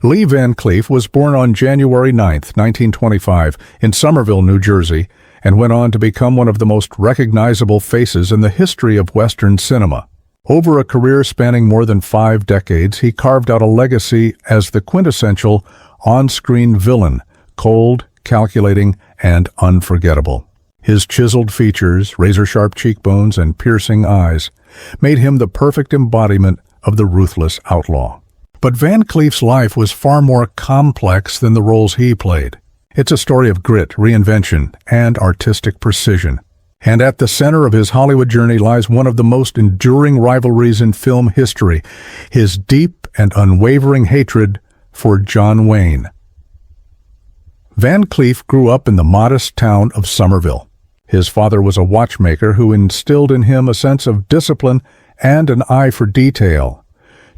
Lee Van Cleef was born on January 9, 1925, in Somerville, New Jersey, and went on to become one of the most recognizable faces in the history of Western cinema. Over a career spanning more than 5 decades, he carved out a legacy as the quintessential on-screen villain, cold, calculating, and unforgettable. His chiseled features, razor-sharp cheekbones, and piercing eyes made him the perfect embodiment of the ruthless outlaw. But Van Cleef's life was far more complex than the roles he played. It's a story of grit, reinvention, and artistic precision. And at the center of his Hollywood journey lies one of the most enduring rivalries in film history, his deep and unwavering hatred for John Wayne. Van Cleef grew up in the modest town of Somerville. His father was a watchmaker who instilled in him a sense of discipline and an eye for detail,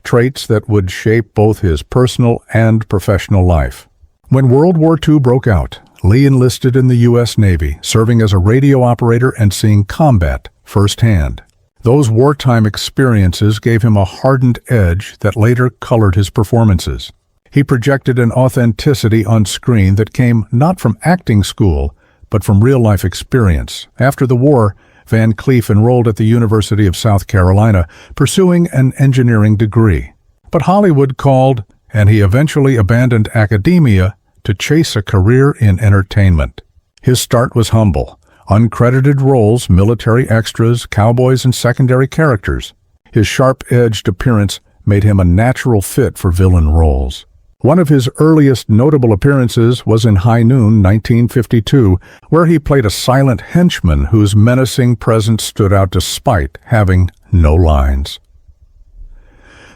traits that would shape both his personal and professional life. When World War II broke out, Lee enlisted in the U.S. Navy, serving as a radio operator and seeing combat firsthand. Those wartime experiences gave him a hardened edge that later colored his performances. He projected an authenticity on screen that came not from acting school, but from real-life experience. After the war, Van Cleef enrolled at the University of South Carolina, pursuing an engineering degree. But Hollywood called, and he eventually abandoned academia to chase a career in entertainment. His start was humble. Uncredited roles, military extras, cowboys, and secondary characters. His sharp-edged appearance made him a natural fit for villain roles. One of his earliest notable appearances was in High Noon, 1952, where he played a silent henchman whose menacing presence stood out despite having no lines.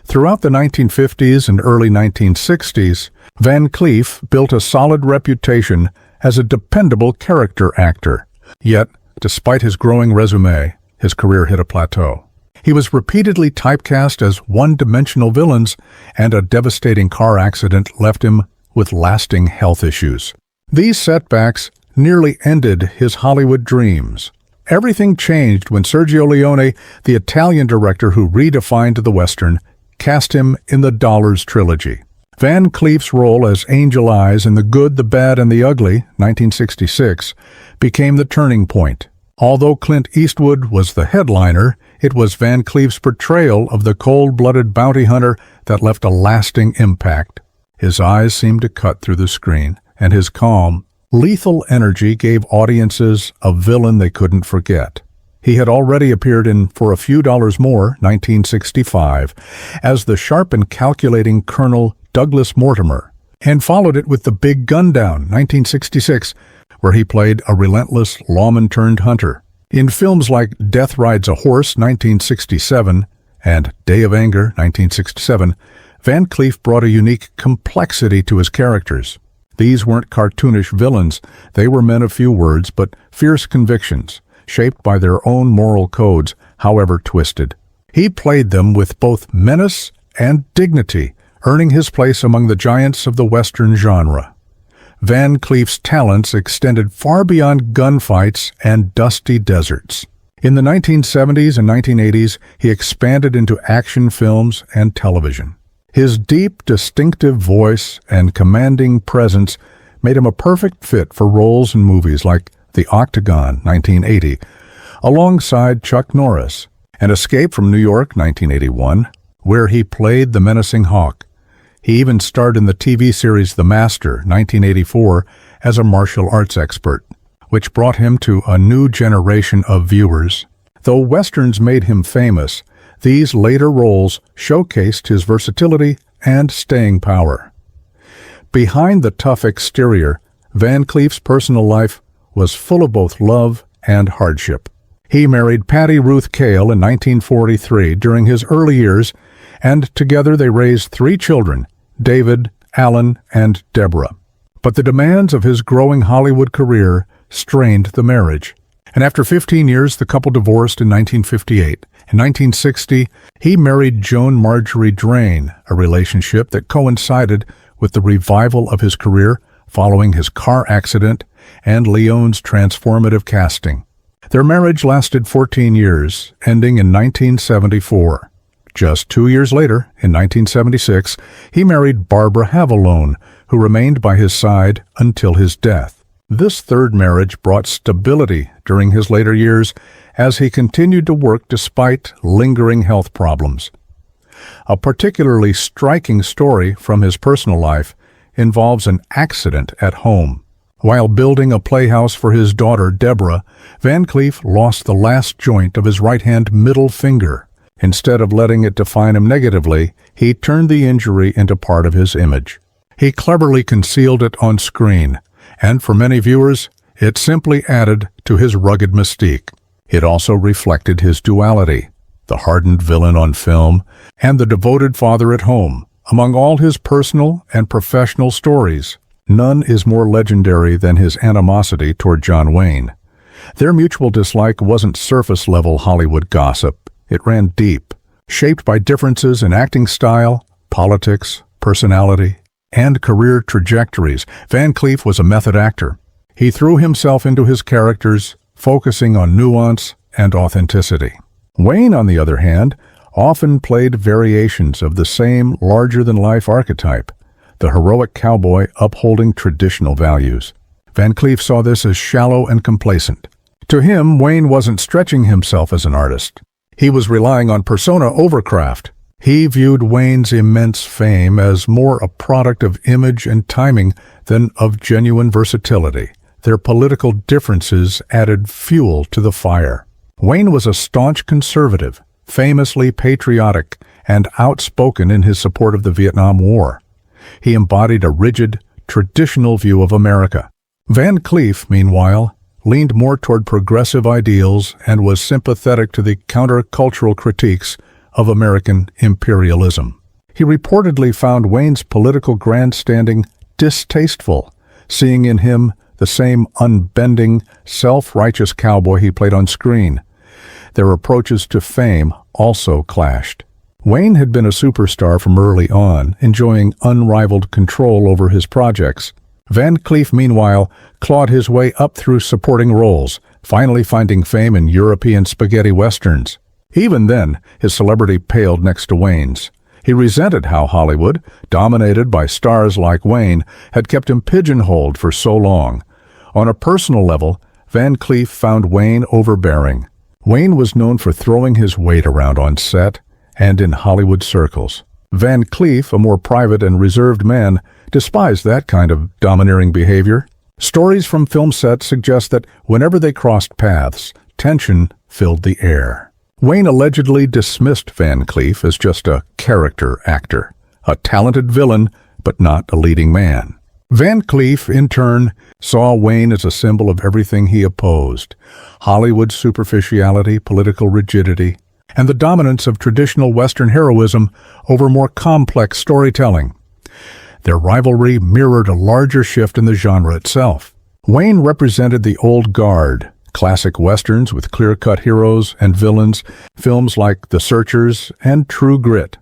Throughout the 1950s and early 1960s, Van Cleef built a solid reputation as a dependable character actor. Yet, despite his growing resume, his career hit a plateau. He was repeatedly typecast as one-dimensional villains, and a devastating car accident left him with lasting health issues. These setbacks nearly ended his Hollywood dreams. Everything changed when Sergio Leone, the Italian director who redefined the Western, cast him in the Dollars trilogy. Van Cleef's role as Angel Eyes in The Good, the Bad, and the Ugly, 1966, became the turning point. Although Clint Eastwood was the headliner, it was Van Cleef's portrayal of the cold-blooded bounty hunter that left a lasting impact. His eyes seemed to cut through the screen, and his calm, lethal energy gave audiences a villain they couldn't forget. He had already appeared in For a Few Dollars More, 1965, as the sharp and calculating Colonel Douglas Mortimer, and followed it with The Big Gun Down, 1966, where he played a relentless lawman-turned-hunter. In films like Death Rides a Horse, 1967, and Day of Anger, 1967, Van Cleef brought a unique complexity to his characters. These weren't cartoonish villains. They were men of few words, but fierce convictions, shaped by their own moral codes, however twisted. He played them with both menace and dignity, earning his place among the giants of the Western genre. Van Cleef's talents extended far beyond gunfights and dusty deserts. In the 1970s and 1980s, he expanded into action films and television. His deep, distinctive voice and commanding presence made him a perfect fit for roles in movies like The Octagon, 1980, alongside Chuck Norris, and Escape from New York, 1981, where he played the menacing hawk. He even starred in the TV series The Master, 1984, as a martial arts expert, which brought him to a new generation of viewers. Though Westerns made him famous, these later roles showcased his versatility and staying power. Behind the tough exterior, Van Cleef's personal life was full of both love and hardship. He married Patty Ruth Cale in 1943 during his early years, and together they raised 3 children, David, Alan, and Deborah. But the demands of his growing Hollywood career strained the marriage. And after 15 years, the couple divorced in 1958. In 1960, he married Joan Marjorie Drain, a relationship that coincided with the revival of his career following his car accident and Leone's transformative casting. Their marriage lasted 14 years, ending in 1974. Just 2 years later, in 1976, he married Barbara Havilone, who remained by his side until his death. This third marriage brought stability during his later years as he continued to work despite lingering health problems. A particularly striking story from his personal life involves an accident at home. While building a playhouse for his daughter, Deborah, Van Cleef lost the last joint of his right-hand middle finger. Instead of letting it define him negatively, he turned the injury into part of his image. He cleverly concealed it on screen, and for many viewers, it simply added to his rugged mystique. It also reflected his duality, the hardened villain on film and the devoted father at home. Among all his personal and professional stories, none is more legendary than his animosity toward John Wayne. Their mutual dislike wasn't surface-level Hollywood gossip. It ran deep, shaped by differences in acting style, politics, personality, and career trajectories. Van Cleef was a method actor. He threw himself into his characters, focusing on nuance and authenticity. Wayne, on the other hand, often played variations of the same larger-than-life archetype, the heroic cowboy upholding traditional values. Van Cleef saw this as shallow and complacent. To him, Wayne wasn't stretching himself as an artist. He was relying on persona over craft. He viewed Wayne's immense fame as more a product of image and timing than of genuine versatility. Their political differences added fuel to the fire. Wayne was a staunch conservative, famously patriotic, and outspoken in his support of the Vietnam War. He embodied a rigid, traditional view of America. Van Cleef, meanwhile, leaned more toward progressive ideals and was sympathetic to the countercultural critiques of American imperialism. He reportedly found Wayne's political grandstanding distasteful, seeing in him the same unbending, self-righteous cowboy he played on screen. Their approaches to fame also clashed. Wayne had been a superstar from early on, enjoying unrivaled control over his projects. Van Cleef, meanwhile, clawed his way up through supporting roles, finally finding fame in European spaghetti westerns. Even then, his celebrity paled next to Wayne's. He resented how Hollywood, dominated by stars like Wayne, had kept him pigeonholed for so long. On a personal level, Van Cleef found Wayne overbearing. Wayne was known for throwing his weight around on set and in Hollywood circles. Van Cleef, a more private and reserved man, despised that kind of domineering behavior. Stories from film sets suggest that whenever they crossed paths, tension filled the air. Wayne allegedly dismissed Van Cleef as just a character actor, a talented villain, but not a leading man. Van Cleef, in turn, saw Wayne as a symbol of everything he opposed: Hollywood superficiality, political rigidity, and the dominance of traditional Western heroism over more complex storytelling. Their rivalry mirrored a larger shift in the genre itself. Wayne represented the old guard, classic westerns with clear-cut heroes and villains, films like The Searchers and True Grit.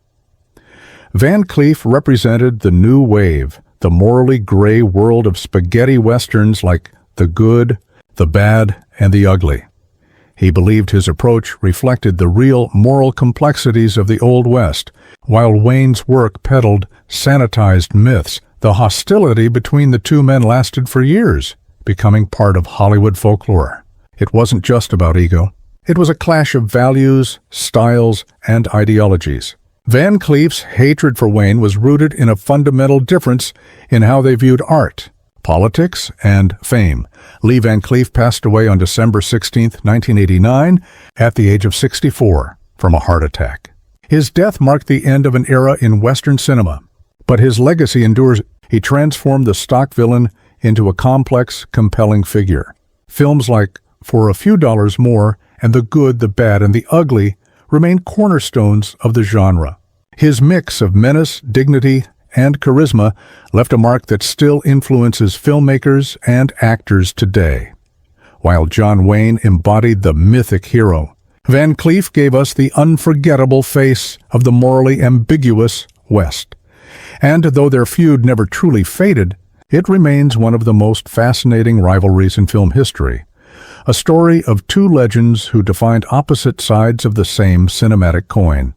Van Cleef represented the new wave, the morally gray world of spaghetti westerns like The Good, The Bad, and The Ugly. He believed his approach reflected the real moral complexities of the Old West, while Wayne's work peddled sanitized myths. The hostility between the two men lasted for years, becoming part of Hollywood folklore. It wasn't just about ego. It was a clash of values, styles, and ideologies. Van Cleef's hatred for Wayne was rooted in a fundamental difference in how they viewed art, politics, and fame. Lee Van Cleef passed away on December 16, 1989, at the age of 64, from a heart attack. His death marked the end of an era in Western cinema, but his legacy endures. He transformed the stock villain into a complex, compelling figure. Films like For a Few Dollars More and The Good, the Bad, and the Ugly remain cornerstones of the genre. His mix of menace, dignity, and charisma left a mark that still influences filmmakers and actors today. While John Wayne embodied the mythic hero, Van Cleef gave us the unforgettable face of the morally ambiguous West. And though their feud never truly faded, it remains one of the most fascinating rivalries in film history. A story of two legends who defined opposite sides of the same cinematic coin.